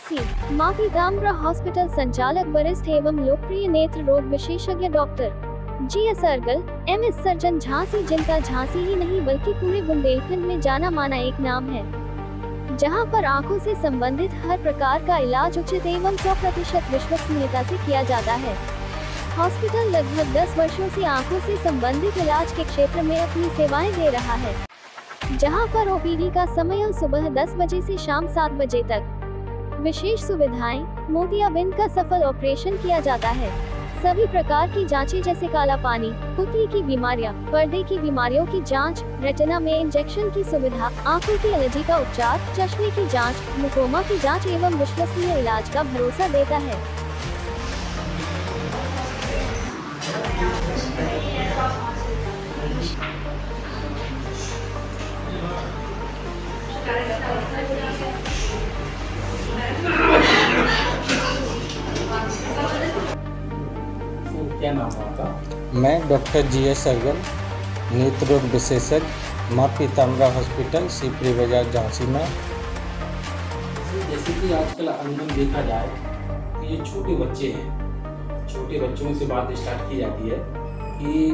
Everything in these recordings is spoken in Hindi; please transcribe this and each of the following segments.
झांसी माफी ताम्रा हॉस्पिटल संचालक वरिष्ठ एवं लोकप्रिय नेत्र रोग विशेषज्ञ doctor G S. Sargal MS surgeon Jhansi, जिनका झांसी ही नहीं बल्कि पूरे बुंदेलखंड में जाना माना एक नाम है, जहां पर आंखों से संबंधित हर प्रकार का इलाज उचित एवं 100% विश्वसनीयता से किया जाता है। हॉस्पिटल लगभग 10 वर्षों से आंखों से संबंधित इलाज के क्षेत्र में अपनी सेवाएं दे रहा है, जहां पर ओपीडी का समय सुबह 10 बजे से शाम 7 बजे तक। विशेष सुविधाएं, मोतियाबिंद का सफल ऑपरेशन किया जाता है। सभी प्रकार की जांचें जैसे काला पानी, पुतली की बीमारियां, पर्दे की बीमारियों की जांच, रेटिना में इंजेक्शन की सुविधा, आंखों की एलर्जी का उपचार, चश्मे की जांच, ग्लूकोमा की जांच एवं विश्वसनीय इलाज का भरोसा देता है। क्या नाम है आपका? मैं डॉक्टर जी.एस. सर्गल, नेत्र रोग विशेषज्ञ, माँ पीताम्बरा हॉस्पिटल, सीपरी बाजार, झांसी में। जैसे कि आजकल अमूमन देखा जाए तो ये छोटे बच्चे हैं, छोटे बच्चों से बात स्टार्ट की जाती है कि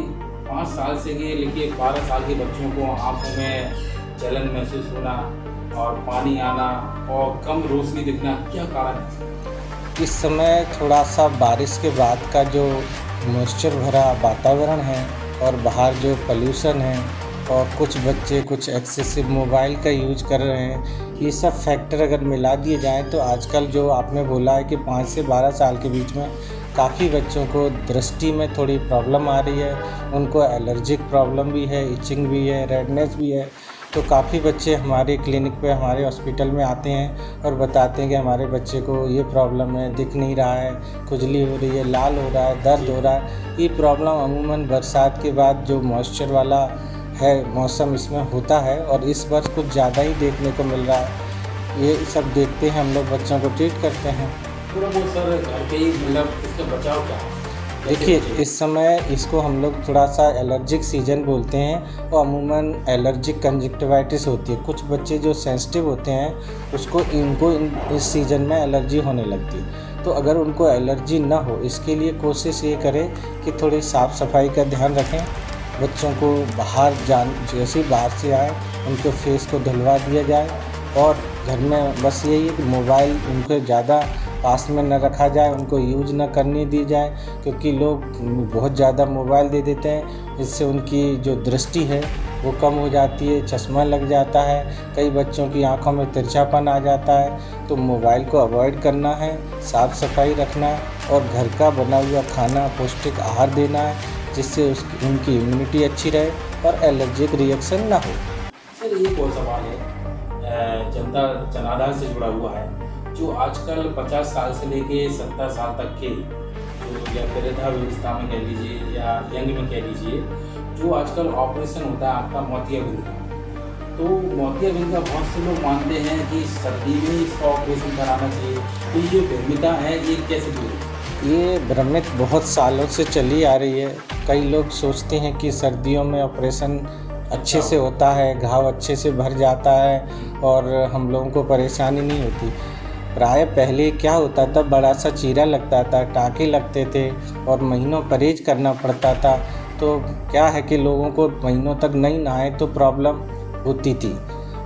5 साल से लेके 12 साल के बच्चों को आँखों में जलन महसूस होना और पानी आना और कम रोशनी दिखना, क्या कारण है? इस समय थोड़ा सा बारिश के बाद का जो मॉइस्चर भरा वातावरण है और बाहर जो पोल्यूशन है और कुछ बच्चे कुछ एक्सेसिव मोबाइल का यूज कर रहे हैं, ये सब फैक्टर अगर मिला दिए जाएं तो आजकल जो आपने बोला है कि 5 से 12 साल के बीच में काफ़ी बच्चों को दृष्टि में थोड़ी प्रॉब्लम आ रही है, उनको एलर्जिक प्रॉब्लम भी है, इचिंग भी है, रेडनेस भी है। तो काफ़ी बच्चे हमारे क्लिनिक पे, हमारे हॉस्पिटल में आते हैं और बताते हैं कि हमारे बच्चे को ये प्रॉब्लम है, दिख नहीं रहा है, खुजली हो रही है, लाल हो रहा है, दर्द हो रहा है। ये प्रॉब्लम अमूमन बरसात के बाद जो मॉइस्चर वाला है मौसम इसमें होता है और इस वर्ष कुछ ज़्यादा ही देखने को मिल रहा है। ये सब देखते हैं हम लोग, बच्चों को ट्रीट करते हैं। थोड़ा बहुत सर घर पे ही मतलब इसका बचाव क्या है? देखिए, इस समय इसको हम लोग थोड़ा सा एलर्जिक सीजन बोलते हैं और अमूमन एलर्जिक कंजक्टिवाइटिस होती है। कुछ बच्चे जो सेंसिटिव होते हैं इनको इस सीज़न में एलर्जी होने लगती है। तो अगर उनको एलर्जी ना हो, इसके लिए कोशिश ये करें कि थोड़ी साफ़ सफाई का ध्यान रखें। बच्चों को जैसे बाहर से आए उनके फेस को धुलवा दिया जाए और घर में बस यही है कि मोबाइल उनको ज़्यादा पास में न रखा जाए, उनको यूज न करने दी जाए, क्योंकि लोग बहुत ज़्यादा मोबाइल दे देते हैं। इससे उनकी जो दृष्टि है वो कम हो जाती है, चश्मा लग जाता है, कई बच्चों की आंखों में तिरछापन आ जाता है। तो मोबाइल को अवॉइड करना है, साफ़ सफाई रखना है और घर का बना हुआ खाना, पौष्टिक आहार देना है, जिससे उनकी इम्यूनिटी अच्छी रहे और एलर्जिक रिएक्शन ना हो। सर एक और सवाल है, जनता जनाधार से जुड़ा हुआ है, जो आजकल 50 साल से लेके 70 साल तक के जो या वृद्धावस्था में कह लीजिए या यंग में कह लीजिए, जो आजकल ऑपरेशन होता है आपका मोतियाबिंद का, तो मोतियाबिंद का बहुत से लोग मानते हैं कि सर्दी में इसका ऑपरेशन कराना चाहिए। तो ये भ्रमिता है, ये कैसे दूर? ये भ्रमित बहुत सालों से चली आ रही है। कई लोग सोचते हैं कि सर्दियों में ऑपरेशन अच्छे से होता है, घाव अच्छे से भर जाता है और हम लोगों को परेशानी नहीं होती। प्राय पहले क्या होता था, बड़ा सा चीरा लगता था, टाँके लगते थे और महीनों परहेज करना पड़ता था। तो क्या है कि लोगों को महीनों तक नहीं नहाए तो प्रॉब्लम होती थी।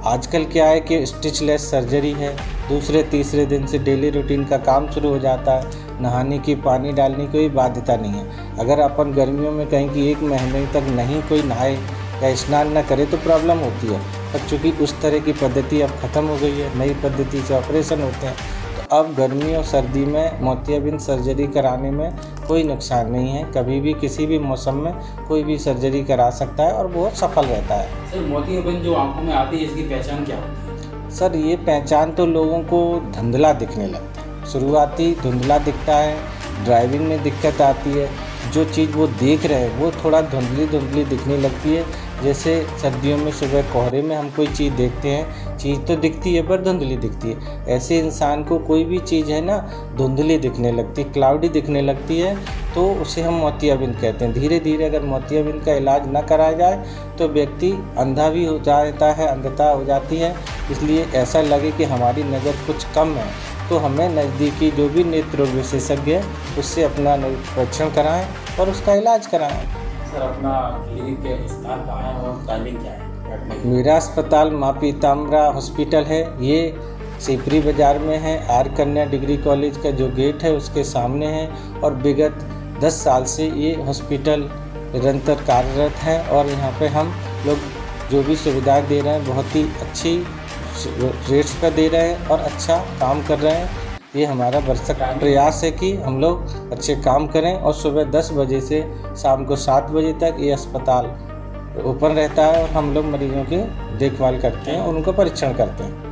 आजकल क्या है कि स्टिचलेस सर्जरी है, दूसरे तीसरे दिन से डेली रूटीन का काम शुरू हो जाता है, नहाने की, पानी डालने की कोई बाध्यता नहीं है। अगर अपन गर्मियों में कहें कि 1 महीने तक नहीं कोई नहाए या स्नान न करे तो प्रॉब्लम होती है, पर चूँकि उस तरह की पद्धति अब ख़त्म हो गई है, नई पद्धति से ऑपरेशन होते हैं, तो अब गर्मी और सर्दी में मोतियाबिंद सर्जरी कराने में कोई नुकसान नहीं है। कभी भी किसी भी मौसम में कोई भी सर्जरी करा सकता है और बहुत सफल रहता है। सर मोतियाबिंद जो आंखों में आती है, इसकी पहचान क्या होती है? सर ये पहचान तो लोगों को धुंधला दिखने लगता है, शुरुआती धुंधला दिखता है, ड्राइविंग में दिक्कत आती है, जो चीज़ वो देख रहे हैं वो थोड़ा धुंधली धुंधली दिखने लगती है। जैसे सर्दियों में सुबह कोहरे में हम कोई चीज़ देखते हैं, चीज़ तो दिखती है पर धुंधली दिखती है, ऐसे इंसान को कोई भी चीज़ है ना धुंधली दिखने लगती, क्लाउडी दिखने लगती है, तो उसे हम मोतियाबिंद कहते हैं। धीरे धीरे अगर मोतियाबिंद का इलाज न कराया जाए तो व्यक्ति अंधा भी हो जाता है, अंधता हो जाती है। इसलिए ऐसा लगे कि हमारी नज़र कुछ कम है तो हमें नज़दीकी जो भी नेत्र रोग विशेषज्ञ है उससे अपना परीक्षण कराएं और उसका इलाज कराएं। सर अपना क्लिनिक के स्थान कहाँ है और टाइमिंग क्या है बैठने की? मेरा अस्पताल माँ पीताम्बरा हॉस्पिटल है, ये सिपरी बाज़ार में है। आर कन्या डिग्री कॉलेज का जो गेट है उसके सामने है और विगत 10 साल से ये हॉस्पिटल निरंतर कार्यरत है और यहाँ पे हम लोग जो भी सुविधाएं दे रहे हैं बहुत ही अच्छी रेट्स पर दे रहे हैं और अच्छा काम कर रहे हैं। ये हमारा भरसक प्रयास है कि हम लोग अच्छे काम करें और सुबह 10 बजे से शाम को 7 बजे तक ये अस्पताल ओपन रहता है और हम लोग मरीजों की देखभाल करते हैं और उनका परीक्षण करते हैं।